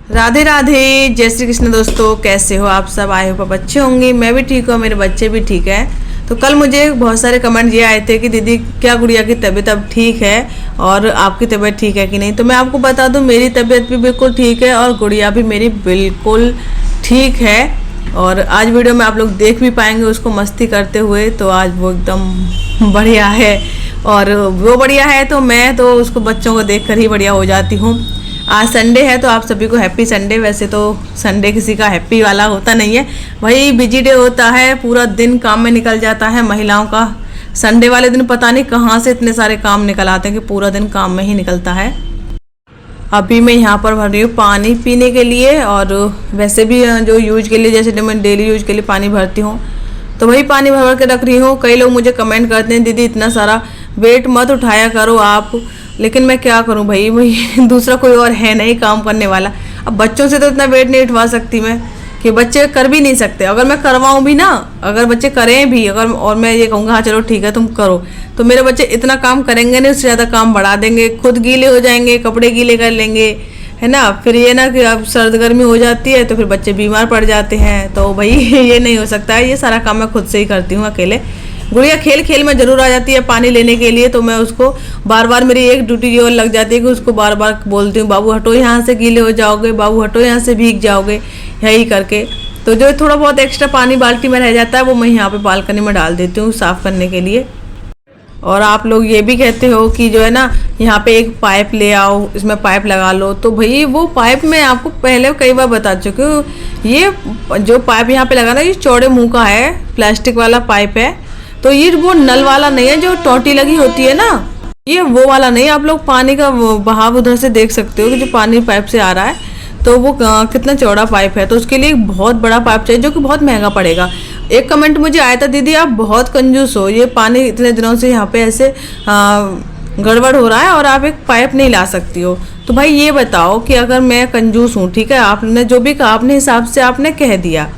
राधे राधे, जय श्री कृष्ण। दोस्तों कैसे हो आप सब? आए हो अच्छे होंगे। मैं भी ठीक हूँ, मेरे बच्चे भी ठीक है। तो कल मुझे बहुत सारे कमेंट ये आए थे कि दीदी क्या गुड़िया की तबीयत अब ठीक है और आपकी तबीयत ठीक है कि नहीं। तो मैं आपको बता दूं, मेरी तबीयत भी बिल्कुल ठीक है और गुड़िया भी मेरी बिल्कुल ठीक है। और आज वीडियो में आप लोग देख भी पाएंगे उसको मस्ती करते हुए। तो आज वो एकदम बढ़िया है और वो बढ़िया है तो मैं तो उसको बच्चों को देख कर ही बढ़िया हो जाती हूँ। आज संडे है तो आप सभी को हैप्पी संडे। वैसे तो संडे किसी का हैप्पी वाला होता नहीं है, वही बिजी डे होता है, पूरा दिन काम में निकल जाता है महिलाओं का। संडे वाले दिन पता नहीं कहाँ से इतने सारे काम निकल आते हैं कि पूरा दिन काम में ही निकलता है। अभी मैं यहाँ पर भर रही हूँ पानी पीने के लिए, और वैसे भी जो यूज के लिए, जैसे मैं डेली यूज के लिए पानी भरती हूँ तो वही पानी भर के रख रही हूँ। कई लोग मुझे कमेंट करते हैं दीदी इतना सारा वेट मत उठाया करो आप, लेकिन मैं क्या करूं भाई दूसरा कोई और है नहीं काम करने वाला। अब बच्चों से तो इतना वेट नहीं उठवा सकती मैं कि बच्चे कर भी नहीं सकते। अगर मैं करवाऊं भी ना, अगर बच्चे करें भी अगर, और मैं ये कहूँगा हाँ चलो ठीक है तुम करो, तो मेरे बच्चे इतना काम करेंगे नहीं, उससे ज़्यादा काम बढ़ा देंगे, खुद गीले हो जाएंगे, कपड़े गीले कर लेंगे, है ना। फिर ये ना कि अब सर्द गर्मी हो जाती है तो फिर बच्चे बीमार पड़ जाते हैं। तो भाई ये नहीं हो सकता है, ये सारा काम मैं खुद से ही करती हूँ अकेले। गुड़िया खेल खेल में जरूर आ जाती है पानी लेने के लिए, तो मैं उसको बार बार, मेरी एक ड्यूटी ये और लग जाती है कि उसको बार बार बोलती हूँ बाबू हटो यहाँ से, गीले हो जाओगे, बाबू हटो यहाँ से, भीग जाओगे, यही करके। तो जो थोड़ा बहुत एक्स्ट्रा पानी बाल्टी में रह जाता है वो मैं यहाँ पे बालकनी में डाल देती हूँ साफ़ करने के लिए। और आप लोग ये भी कहते हो कि जो है ना यहाँ पे एक पाइप ले आओ, इसमें पाइप लगा लो। तो भाई वो पाइप मैं आपको पहले कई बार बता चुकी हूँ, ये जो पाइप यहाँ पे लगाना ये चौड़े मुंह का है, प्लास्टिक वाला पाइप है। तो ये वो नल वाला नहीं है जो टोटी लगी होती है ना, ये वो वाला नहीं। आप लोग पानी का बहाव उधर से देख सकते हो कि जो पानी पाइप से आ रहा है तो वो कितना चौड़ा पाइप है। तो उसके लिए एक बहुत बड़ा पाइप चाहिए जो कि बहुत महंगा पड़ेगा। एक कमेंट मुझे आया था दीदी आप बहुत कंजूस हो, ये पानी इतने दिनों से यहाँ पे ऐसे गड़बड़ हो रहा है और आप एक पाइप नहीं ला सकती हो। तो भाई ये बताओ कि अगर मैं कंजूस हूँ, ठीक है, आपने जो भी कहा अपने हिसाब से आपने कह दिया,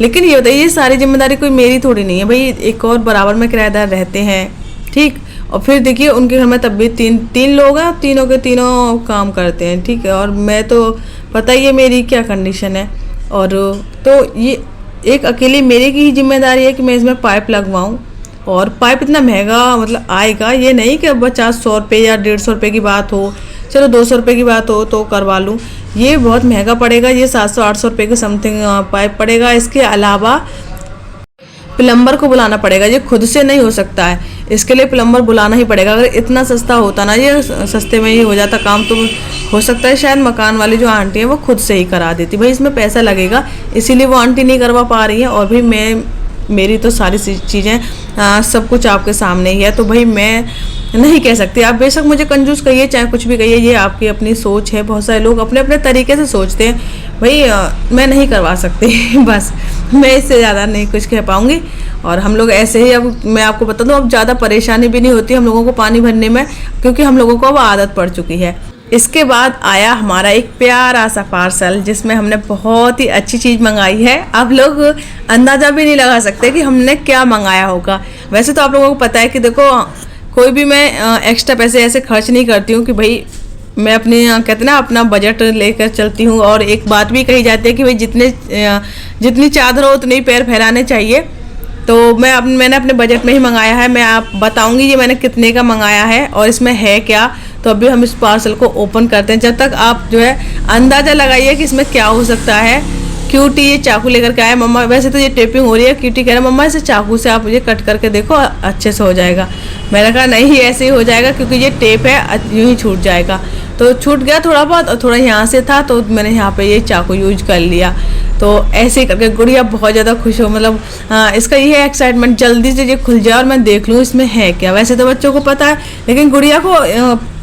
लेकिन ये बताइए ये सारी जिम्मेदारी कोई मेरी थोड़ी नहीं है भाई। एक और बराबर में किराएदार रहते हैं, ठीक। और फिर देखिए उनके घर में तब भी तीन लोग हैं, तीनों के तीनों काम करते हैं, ठीक है। और मैं तो पता ही है मेरी क्या कंडीशन है। और तो ये एक अकेली मेरी की ही जिम्मेदारी है कि मैं इसमें पाइप लगवाऊँ। और पाइप इतना महंगा मतलब आएगा, ये नहीं कि 50-100 रुपये या 150 रुपये की बात हो, चलो 200 रुपये की बात हो तो करवा लूँ। ये बहुत महंगा पड़ेगा, ये 700-800 रुपये के समथिंग पाइप पड़ेगा। इसके अलावा प्लम्बर को बुलाना पड़ेगा, ये खुद से नहीं हो सकता है, इसके लिए प्लम्बर बुलाना ही पड़ेगा। अगर इतना सस्ता होता ना, ये सस्ते में ही हो जाता काम, तो हो सकता है शायद मकान वाली जो आंटी है वो खुद से ही करा देती। भाई इसमें पैसा लगेगा, इसीलिए वो आंटी नहीं करवा पा रही है। और भी मेरी तो सारी चीज़ें सब कुछ आपके सामने ही है, तो भाई मैं नहीं कह सकती। आप बेशक मुझे कंजूस कहिए चाहे कुछ भी कहिए, ये आपकी अपनी सोच है। बहुत सारे लोग अपने अपने तरीके से सोचते हैं भाई, मैं नहीं करवा सकती बस मैं इससे ज़्यादा नहीं कुछ कह पाऊँगी। और हम लोग ऐसे ही, अब मैं आपको बता दूँ, अब ज़्यादा परेशानी भी नहीं होती हम लोगों को पानी भरने में, क्योंकि हम लोगों को अब आदत पड़ चुकी है। इसके बाद आया हमारा एक प्यारा सा पार्सल जिसमें हमने बहुत ही अच्छी चीज़ मंगाई है। आप लोग अंदाज़ा भी नहीं लगा सकते कि हमने क्या मंगाया होगा। वैसे तो आप लोगों को पता है कि देखो कोई भी मैं एक्स्ट्रा पैसे ऐसे खर्च नहीं करती हूँ कि भाई मैं अपने कहते ना अपना बजट लेकर चलती हूँ। और एक बात भी कही जाती है कि भाई जितनी चादर हो उतने ही पैर फैलाने चाहिए। तो मैंने अपने बजट में ही मंगाया है। मैं आप बताऊंगी ये मैंने कितने का मंगाया है और इसमें है क्या। तो अभी हम इस पार्सल को ओपन करते हैं, जब तक आप जो है अंदाज़ा लगाइए कि इसमें क्या हो सकता है। क्यूटी ये चाकू लेकर के आया मम्मा, वैसे तो ये टेपिंग हो रही है, क्यूटी कह रहा मम्मा इसे चाकू से आप ये कट करके देखो अच्छे से हो जाएगा। मैंने कहा नहीं ऐसे ही हो जाएगा क्योंकि ये टेप है, यूँ ही छूट जाएगा। तो छूट गया थोड़ा बहुत, और थोड़ा यहाँ से था तो मैंने यहाँ पे ये चाकू यूज कर लिया। तो ऐसे ही करके गुड़िया बहुत ज़्यादा खुश हो, मतलब इसका ये है एक्साइटमेंट जल्दी से ये खुल जाए और मैं देख लूँ इसमें है क्या। वैसे तो बच्चों को पता है, लेकिन गुड़िया को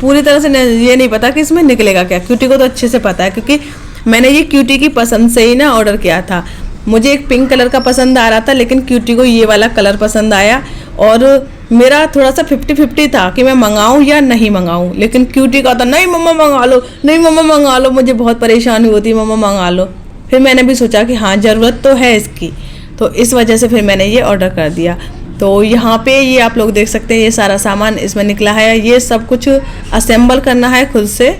पूरी तरह से ये नहीं पता कि इसमें निकलेगा क्या। क्यूटी को तो अच्छे से पता है क्योंकि मैंने ये क्यूटी की पसंद से ही ना ऑर्डर किया था। मुझे एक पिंक कलर का पसंद आ रहा था, लेकिन क्यूटी को ये वाला कलर पसंद आया। और मेरा थोड़ा सा 50-50 था कि मैं मंगाऊं या नहीं मंगाऊं, लेकिन क्यूटी का था नहीं मम्मा मंगा लो, नहीं मम्मा मंगा लो, मुझे बहुत परेशानी होती है मम्मा मंगा लो। फिर मैंने भी सोचा कि हाँ ज़रूरत तो है इसकी, तो इस वजह से फिर मैंने ये ऑर्डर कर दिया। तो यहाँ पे ये आप लोग देख सकते हैं ये सारा सामान इसमें निकला है, ये सब कुछ असेंबल करना है खुद से।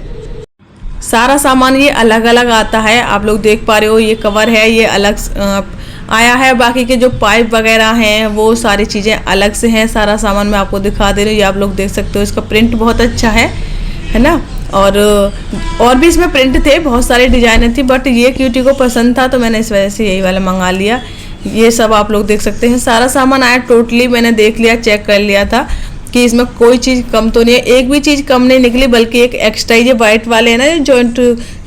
सारा सामान ये अलग अलग आता है, आप लोग देख पा रहे हो। ये कवर है, ये अलग आया है। बाकी के जो पाइप वगैरह हैं वो सारी चीज़ें अलग से हैं। सारा सामान मैं आपको दिखा दे रही हूँ, ये आप लोग देख सकते हो। इसका प्रिंट बहुत अच्छा है ना। और भी इसमें प्रिंट थे, बहुत सारे डिजाइन थी, बट ये क्यूटी को पसंद था तो मैंने इस वजह से यही वाला मंगा लिया। ये सब आप लोग देख सकते हैं, सारा सामान आया टोटली। मैंने देख लिया, चेक कर लिया था कि इसमें कोई चीज़ कम तो नहीं है। एक भी चीज़ कम नहीं निकली, बल्कि एक एक्स्ट्रा ये वाइट वाले है ना, ये जॉइंट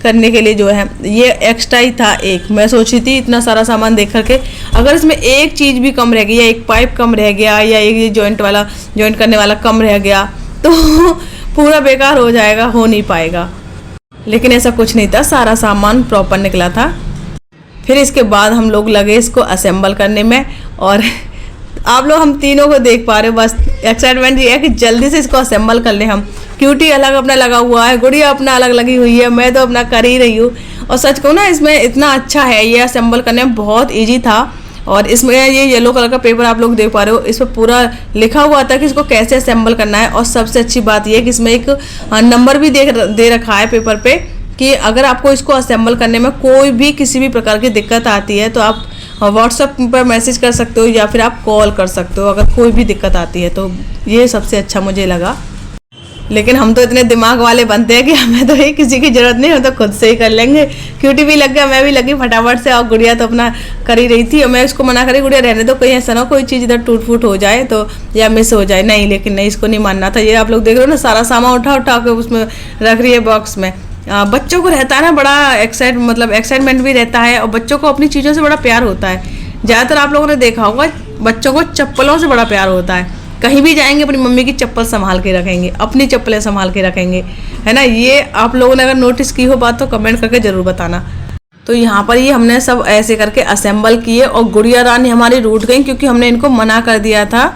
करने के लिए जो है, ये एक्स्ट्रा ही था एक। मैं सोची थी इतना सारा सामान देख करके अगर इसमें एक चीज़ भी कम रह गई, या एक पाइप कम रह गया, या एक ये जॉइंट करने वाला कम रह गया तो पूरा बेकार हो जाएगा, हो नहीं पाएगा। लेकिन ऐसा कुछ नहीं था, सारा सामान प्रॉपर निकला था। फिर इसके बाद हम लोग लगे इसको असेंबल करने में, और आप लोग हम तीनों को देख पा रहे हो। बस एक्साइटमेंट ये है कि जल्दी से इसको असेंबल कर ले हम। क्यूटी अलग अपना लगा हुआ है, गुड़िया अपना अलग लगी हुई है, मैं तो अपना कर ही रही हूँ। और सच कहूँ ना, इसमें इतना अच्छा है, ये असेंबल करने में बहुत ईजी था। और इसमें ये येलो कलर का पेपर आप लोग देख पा रहे हो, इस पर पूरा लिखा हुआ था कि इसको कैसे असेंबल करना है। और सबसे अच्छी बात यह है कि इसमें एक नंबर भी दे रखा है पेपर पे, कि अगर आपको इसको असेंबल करने में कोई भी किसी भी प्रकार की दिक्कत आती है तो आप व्हाट्सएप पर मैसेज कर सकते हो, या फिर आप कॉल कर सकते हो अगर कोई भी दिक्कत आती है। तो ये सबसे अच्छा मुझे लगा। लेकिन हम तो इतने दिमाग वाले बनते हैं कि हमें तो ये किसी की ज़रूरत नहीं, हम तो खुद से ही कर लेंगे। क्यूटी भी लग गया, मैं भी लगी फटाफट से, और गुड़िया तो अपना कर ही रही थी। और मैं उसको मना करी, गुड़िया रहने दो, कहीं ऐसा ना कोई चीज़ इधर टूट फूट हो जाए तो, या मिस हो जाए। नहीं, लेकिन नहीं, इसको नहीं मानना था। ये आप लोग देख रहे हो ना, सारा सामान उठा उठा के उसमें रख रही है बॉक्स में। बच्चों को रहता है ना बड़ा एक्साइटमेंट भी रहता है, और बच्चों को अपनी चीज़ों से बड़ा प्यार होता है। ज़्यादातर आप लोगों ने देखा होगा, बच्चों को चप्पलों से बड़ा प्यार होता है। कहीं भी जाएंगे अपनी मम्मी की चप्पल संभाल के रखेंगे, अपनी चप्पलें संभाल के रखेंगे, है ना। ये आप लोगों ने अगर नोटिस की हो बात तो कमेंट करके ज़रूर बताना। तो यहाँ पर ये हमने सब ऐसे करके असेंबल किए, और गुड़िया रानी हमारी रूठ गई, क्योंकि हमने इनको मना कर दिया था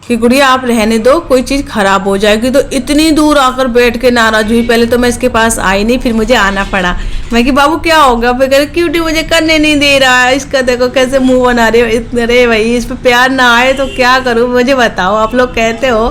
कि गुड़िया आप रहने दो, कोई चीज़ ख़राब हो जाएगी। तो इतनी दूर आकर बैठ के नाराज़ हुई। पहले तो मैं इसके पास आई नहीं, फिर मुझे आना पड़ा। मैं कि बाबू क्या होगा, फिर कह रहे क्यूटी मुझे करने नहीं दे रहा है, इसका देखो कैसे मुंह बना रहे हो। इतने, अरे भाई इस पर प्यार ना आए तो क्या करूँ, मुझे बताओ। आप लोग कहते हो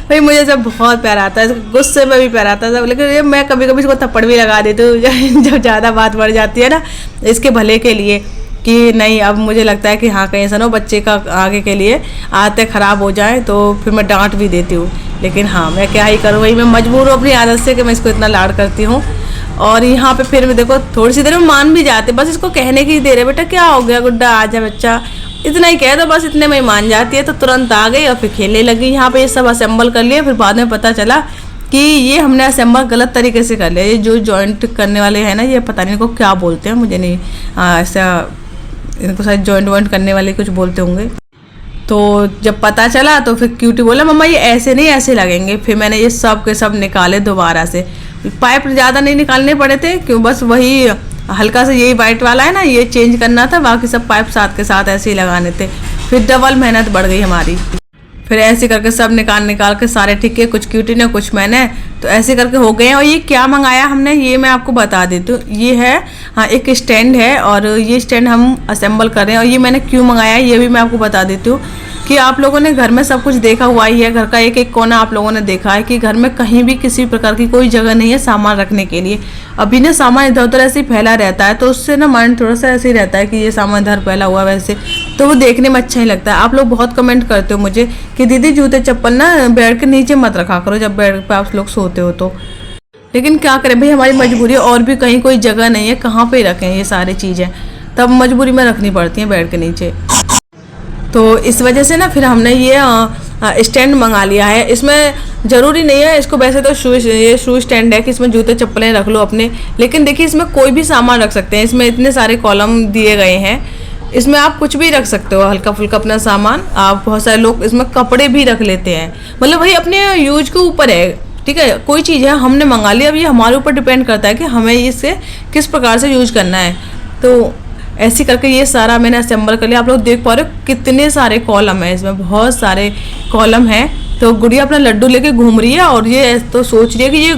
भाई मुझे सब बहुत प्यार आता है, गुस्से में भी प्यार आता है सब, लेकिन ये मैं कभी कभी इसको थप्पड़ भी लगा देती हूँ जब ज़्यादा बात बढ़ जाती है ना, इसके भले के लिए, कि नहीं अब मुझे लगता है कि हाँ कहीं ऐसा ना हो बच्चे का आगे के लिए आदतें ख़राब हो जाए, तो फिर मैं डांट भी देती हूँ। लेकिन हाँ मैं क्या ही करूँ, वही मैं मजबूर हूँ अपनी आदत से कि मैं इसको इतना लाड करती हूँ। और यहाँ पे फिर मैं देखो थोड़ी सी देर में मान भी जाते, बस इसको कहने की देर है, बेटा क्या हो गया गुड्डा आ जा बच्चा, इतना ही कह दो बस, इतने में ही मान जाती है। तो तुरंत आ गई और फिर खेलने लगी। यहाँ पे ये सब असेंबल कर लिया, फिर बाद में पता चला कि ये हमने असेंबल गलत तरीके से कर लिया। ये जो जॉइंट करने वाले हैं ना, ये पता नहीं इनको क्या बोलते हैं, मुझे नहीं ऐसा, इनको शायद जॉइंट वॉइंट करने वाले कुछ बोलते होंगे। तो जब पता चला तो फिर क्यूटी बोला मम्मा ये ऐसे नहीं ऐसे लगेंगे। फिर मैंने ये सब के सब निकाले दोबारा से। पाइप ज़्यादा नहीं निकालने पड़े थे, क्यों बस वही हल्का सा यही वाइट वाला है ना, ये चेंज करना था, बाकी सब पाइप साथ के साथ ऐसे ही लगाने थे। फिर डबल मेहनत बढ़ गई हमारी। फिर ऐसे करके सब निकाल के सारे ठीक है, कुछ क्यूटी ने कुछ मैंने, तो ऐसे करके हो गए हैं। और ये क्या मंगाया हमने ये मैं आपको बता देती हूँ। ये है हाँ एक स्टैंड है, और ये स्टैंड हम असेंबल कर रहे हैं। और ये मैंने क्यों मंगाया ये भी मैं आपको बता देती हूँ कि आप लोगों ने घर में सब कुछ देखा हुआ ही है, घर का एक एक कोना आप लोगों ने देखा है कि घर में कहीं भी किसी प्रकार की कोई जगह नहीं है सामान रखने के लिए। अभी ना सामान इधर उधर ऐसे ही फैला रहता है, तो उससे ना माइंड थोड़ा सा ऐसे ही रहता है कि ये सामान इधर फैला हुआ वैसे, तो वो देखने में अच्छा ही लगता है। आप लोग बहुत कमेंट करते हो मुझे कि दीदी जूते चप्पल ना बेड के नीचे मत रखा करो जब बेड पर आप लोग सोते हो तो। लेकिन क्या करें भाई, हमारी मजबूरी है, और भी कहीं कोई जगह नहीं है, कहाँ पे रखें ये सारी चीज़ें, तब मजबूरी में रखनी पड़ती हैं बेड के नीचे। तो इस वजह से ना फिर हमने ये स्टैंड मंगा लिया है। इसमें ज़रूरी नहीं है इसको, वैसे तो शू स्टैंड है कि इसमें जूते चप्पलें रख लो अपने, लेकिन देखिए इसमें कोई भी सामान रख सकते हैं। इसमें इतने सारे कॉलम दिए गए हैं, इसमें आप कुछ भी रख सकते हो हल्का फुल्का अपना सामान। आप बहुत सारे लोग इसमें कपड़े भी रख लेते हैं, मतलब भाई अपने यूज के ऊपर है, ठीक है। कोई चीज़ है हमने मंगा लिया, अब ये हमारे ऊपर डिपेंड करता है कि हमें इसे किस प्रकार से यूज करना है। तो ऐसे करके ये सारा मैंने असेंबल कर लिया। आप लोग देख पा रहे हो कितने सारे कॉलम है, इसमें बहुत सारे कॉलम हैं। तो गुड़िया अपना लड्डू लेके घूम रही है, और ये तो सोच रही है कि ये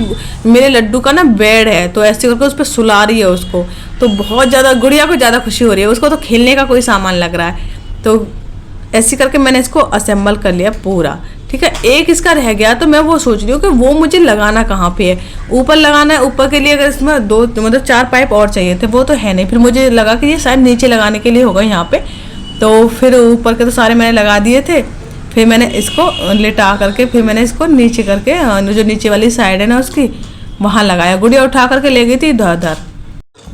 मेरे लड्डू का ना बेड है, तो ऐसे करके उस पर सुला रही है उसको। तो बहुत ज़्यादा गुड़िया को ज़्यादा खुशी हो रही है, उसको तो खेलने का कोई सामान लग रहा है। तो ऐसे करके मैंने इसको असेंबल कर लिया पूरा, ठीक ठीक है। एक इसका रह गया, तो मैं वो सोच रही हूँ कि वो मुझे लगाना कहाँ पे है। ऊपर लगाना है, ऊपर के लिए अगर इसमें 2 मतलब 4 पाइप और चाहिए थे, वो तो है नहीं। फिर मुझे लगा कि ये शायद नीचे लगाने के लिए होगा यहाँ पे, तो फिर ऊपर के तो सारे मैंने लगा दिए थे। फिर मैंने इसको लेटा करके फिर मैंने इसको नीचे करके जो नीचे वाली साइड है ना उसकी, वहाँ लगाया। गुड़िया उठा करके ले गई थी इधर।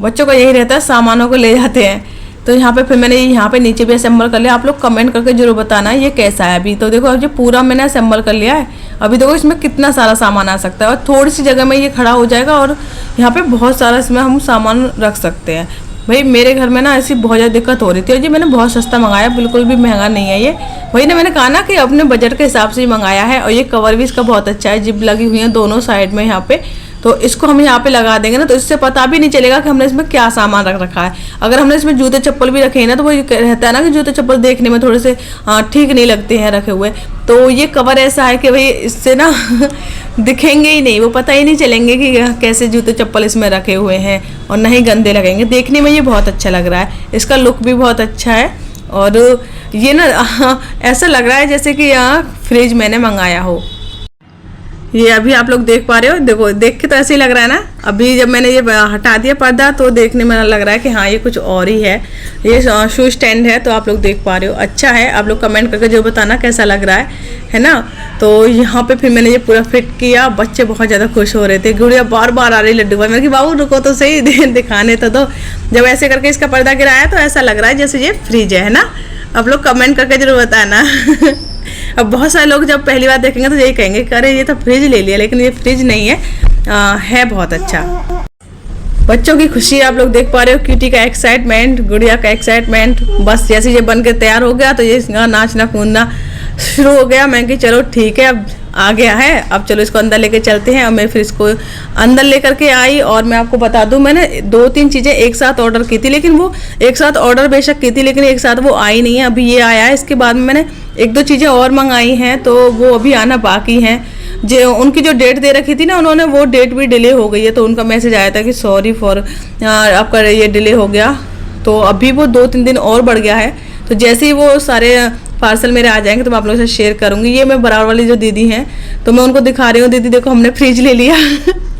बच्चों का यही रहता है, सामानों को ले जाते हैं। तो यहाँ पे फिर मैंने यहाँ पे नीचे भी असेंबल कर लिया। आप लोग कमेंट करके जरूर बताना ये कैसा है। अभी तो देखो, अब जो पूरा मैंने असेंबल कर लिया है, अभी देखो इसमें कितना सारा सामान आ सकता है, और थोड़ी सी जगह में ये खड़ा हो जाएगा, और यहाँ पे बहुत सारा इसमें हम सामान रख सकते हैं। भाई मेरे घर में ना ऐसी बहुत ज़्यादा दिक्कत हो रही थी, और ये मैंने बहुत सस्ता मंगाया, बिल्कुल भी महंगा नहीं है ये। वही ना मैंने कहा ना कि अपने बजट के हिसाब से ही मंगाया है। और ये कवर भी इसका बहुत अच्छा है, जिप लगी हुई है दोनों साइड में यहाँ पे। तो इसको हम यहाँ पे लगा देंगे ना, तो इससे पता भी नहीं चलेगा कि हमने इसमें क्या सामान रख रखा है। अगर हमने इसमें जूते चप्पल भी रखे हैं ना, तो वो रहता है ना कि जूते चप्पल देखने में थोड़े से ठीक नहीं लगते हैं रखे हुए। तो ये कवर ऐसा है कि भाई इससे ना दिखेंगे ही नहीं, वो पता ही नहीं चलेंगे कि कैसे जूते चप्पल इसमें रखे हुए हैं, और नहीं गंदे लगेंगे। देखने में ये बहुत अच्छा लग रहा है, इसका लुक भी बहुत अच्छा है। और ये ना ऐसा लग रहा है जैसे कि यहाँ फ्रिज मैंने मंगाया हो। ये अभी आप लोग देख पा रहे हो, देखो देख के तो ऐसे ही लग रहा है ना। अभी जब मैंने ये हटा दिया पर्दा, तो देखने में लग रहा है कि हाँ ये कुछ और ही है। ये शू स्टैंड है, तो आप लोग देख पा रहे हो, अच्छा है। आप लोग कमेंट करके जो बताना कैसा लग रहा है ना। तो यहाँ पे फिर मैंने ये पूरा फिट किया। बच्चे बहुत ज़्यादा खुश हो रहे थे, गुड़िया बार बार आ रही लड्डू भाई। मैंने कि बाबू रुको तो सही दिखाने तो दो। जब ऐसे करके इसका पर्दा गिराया तो ऐसा लग रहा है जैसे ये फ्रिज है ना। आप लोग कमेंट करके जरूर बताना। अब बहुत सारे लोग जब पहली बार देखेंगे तो यही कहेंगे कि अरे ये तो फ्रिज ले लिया, लेकिन ये फ्रिज नहीं है, है बहुत अच्छा। बच्चों की खुशी आप लोग देख पा रहे हो, क्यूटी का एक्साइटमेंट, गुड़िया का एक्साइटमेंट। बस जैसे ये बन के तैयार हो गया, तो ये नाचना कूदना शुरू हो गया। मैं कि चलो ठीक है, अब आ गया है, अब चलो इसको अंदर लेके चलते हैं। और मैं फिर इसको अंदर लेकर के आई। और मैं आपको बता दूं, मैंने 2-3 चीज़ें एक साथ ऑर्डर की थी, लेकिन वो एक साथ ऑर्डर बेशक की थी, लेकिन एक साथ वो आई नहीं है। अभी ये आया है, इसके बाद में मैंने 1-2 चीज़ें और मंगाई हैं, तो वो अभी आना बाकी हैं। जो उनकी जो डेट दे रखी थी ना, उन्होंने वो डेट भी डिले हो गई है। तो उनका मैसेज आया था कि सॉरी फॉर आपका ये डिले हो गया। तो अभी वो 2-3 दिन और बढ़ गया है। तो जैसे ही वो सारे पार्सल मेरे आ जाएंगे तो मैं आप लोगों से शेयर करूंगी। ये मैं बराबर वाली जो दीदी हैं, तो मैं उनको दिखा रही हूँ, दीदी देखो हमने फ्रिज ले लिया।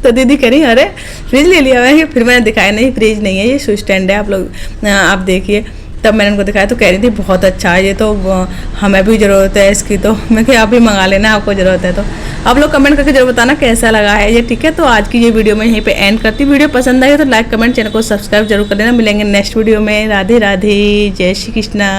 तो दीदी कह रही अरे फ्रिज ले लिया है। फिर मैंने दिखाया नहीं फ्रिज नहीं है, ये शू स्टैंड है। आप लोग आप देखिए, तब मैंने उनको दिखाया तो कह रही थी बहुत अच्छा है ये, तो हमें भी ज़रूरत है इसकी। तो मैं कहा आप भी मंगा लेना, आपको ज़रूरत है। तो आप लोग कमेंट करके जरूर बताना कैसा लगा है ये, ठीक है। तो आज की ये वीडियो मैं यहीं पे एंड करती हूँ। वीडियो पसंद आई तो लाइक कमेंट, चैनल को सब्सक्राइब जरूर कर लेना। मिलेंगे नेक्स्ट वीडियो में। राधे राधे, जय श्री कृष्णा।